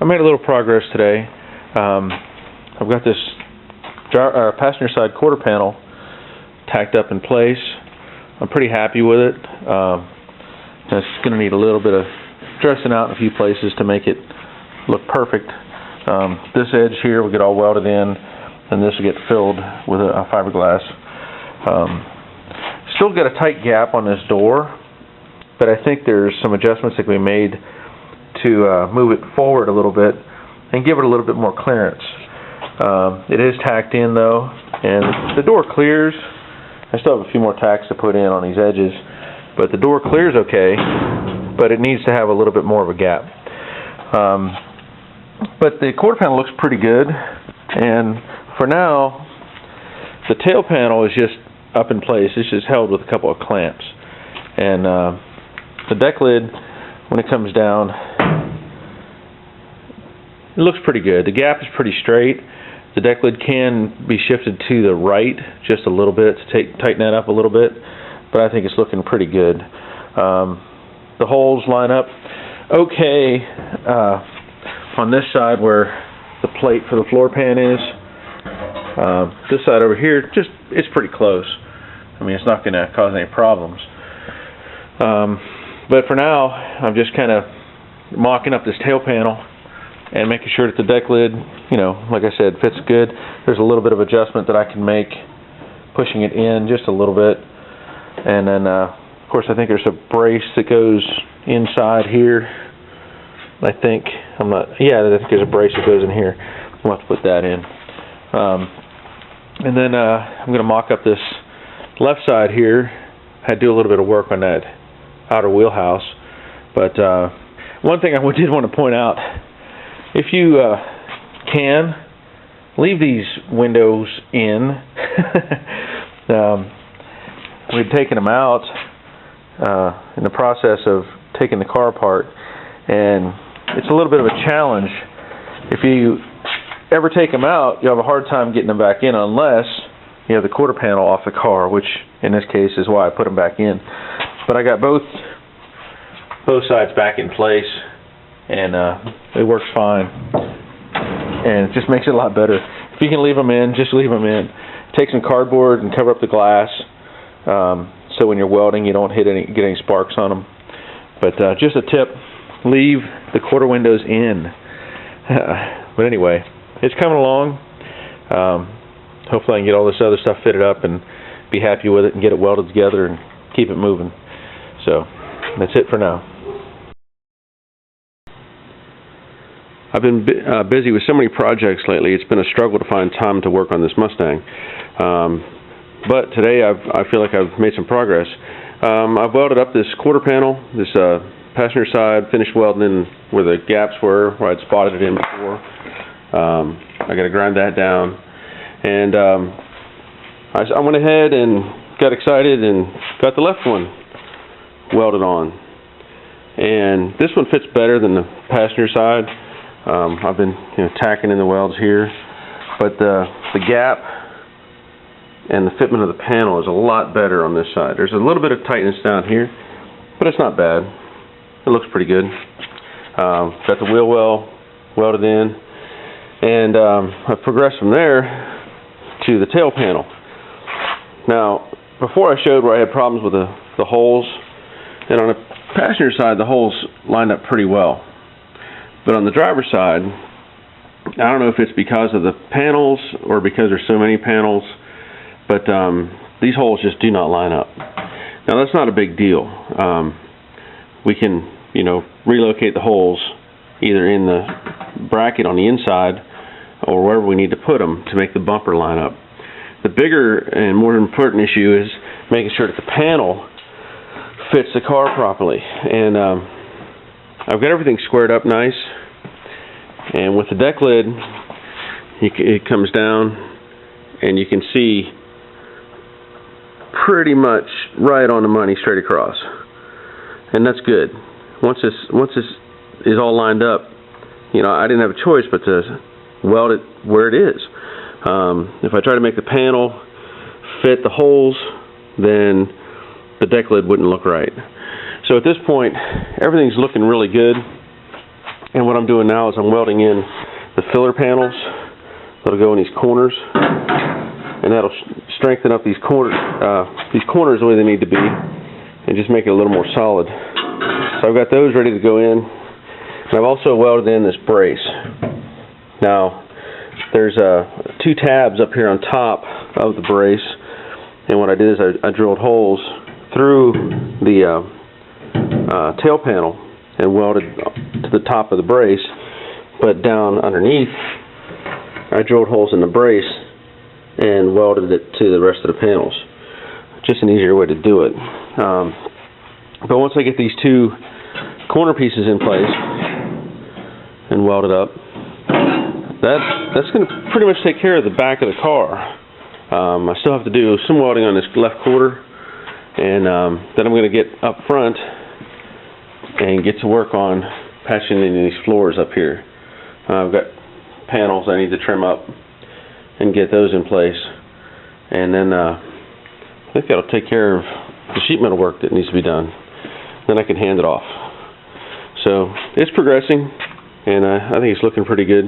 I made a little progress today. I've got this passenger side quarter panel tacked up in place. I'm pretty happy with it. It's going to need a little bit of dressing out in a few places to make it look perfect. This edge here will get all welded in, and this will get filled with a fiberglass. Still got a tight gap on this door, but I think there's some adjustments that can be made to move it forward a little bit and give it a little bit more clearance. It is tacked in though, and the door clears. I still have a few more tacks to put in on these edges, but the door clears okay, but it needs to have a little bit more of a gap. But the quarter panel looks pretty good, and for now the tail panel is just up in place. It's just held with a couple of clamps, and the deck lid, when it comes down, it looks pretty good. The gap is pretty straight. The deck lid can be shifted to the right just a little bit to tighten that up a little bit, but I think it's looking pretty good. The holes line up okay on this side where the plate for the floor pan is. This side over here, it's pretty close. I mean, it's not going to cause any problems. But for now, I'm just kind of mocking up this tail panel and making sure that the deck lid, like I said, fits good. There's a little bit of adjustment that I can make, pushing it in just a little bit. And then, of course, I think there's a brace that goes inside here. I think there's a brace that goes in here. We'll have to put that in. And then I'm going to mock up this left side here. I had to do a little bit of work on that outer wheelhouse. But one thing I did want to point out, if you can, leave these windows in. We'd taken them out in the process of taking the car apart, and it's a little bit of a challenge. If you ever take them out, you'll have a hard time getting them back in unless you have the quarter panel off the car, which in this case is why I put them back in. But I got both sides back in place, and it works fine, and it just makes it a lot better. If you can leave them in, just leave them in. Take some cardboard and cover up the glass, so when you're welding you don't get any sparks on them. But just a tip, leave the quarter windows in. But anyway, it's coming along. Hopefully I can get all this other stuff fitted up and be happy with it and get it welded together and keep it moving. So that's it for now. I've been busy with so many projects lately. It's been a struggle to find time to work on this Mustang. But today I feel like I've made some progress. I've welded up this quarter panel, this passenger side, finished welding in where the gaps were, where I'd spotted it in before. I got to grind that down. And I went ahead and got excited and got the left one welded on. And this one fits better than the passenger side. I've been tacking in the welds here, but the gap and the fitment of the panel is a lot better on this side. There's a little bit of tightness down here, but it's not bad. It looks pretty good. Got the wheel well welded in, and I've progressed from there to the tail panel. Now, before I showed where I had problems with the holes, and on the passenger side the holes lined up pretty well. But on the driver's side, I don't know if it's because of the panels or because there's so many panels, but these holes just do not line up. Now that's not a big deal. We can, relocate the holes either in the bracket on the inside or wherever we need to put them to make the bumper line up. The bigger and more important issue is making sure that the panel fits the car properly. And I've got everything squared up nice, and with the deck lid it comes down and you can see pretty much right on the money straight across, and that's good. Once this is all lined up, I didn't have a choice but to weld it where it is. If I try to make the panel fit the holes, then the deck lid wouldn't look right. So at this point, everything's looking really good. And what I'm doing now is I'm welding in the filler panels that'll go in these corners, and that'll strengthen up these corners the way they need to be, and just make it a little more solid. So I've got those ready to go in, and I've also welded in this brace. Now, there's two tabs up here on top of the brace, and what I did is I drilled holes through the tail panel and welded to the top of the brace, but down underneath I drilled holes in the brace and welded it to the rest of the panels. Just an easier way to do it. But once I get these two corner pieces in place and welded up, that's going to pretty much take care of the back of the car. I still have to do some welding on this left quarter, and then I'm going to get up front and get to work on patching in these floors up here. I've got panels I need to trim up and get those in place, and then I think that'll take care of the sheet metal work that needs to be done. Then I can hand it off. So it's progressing, and I think it's looking pretty good.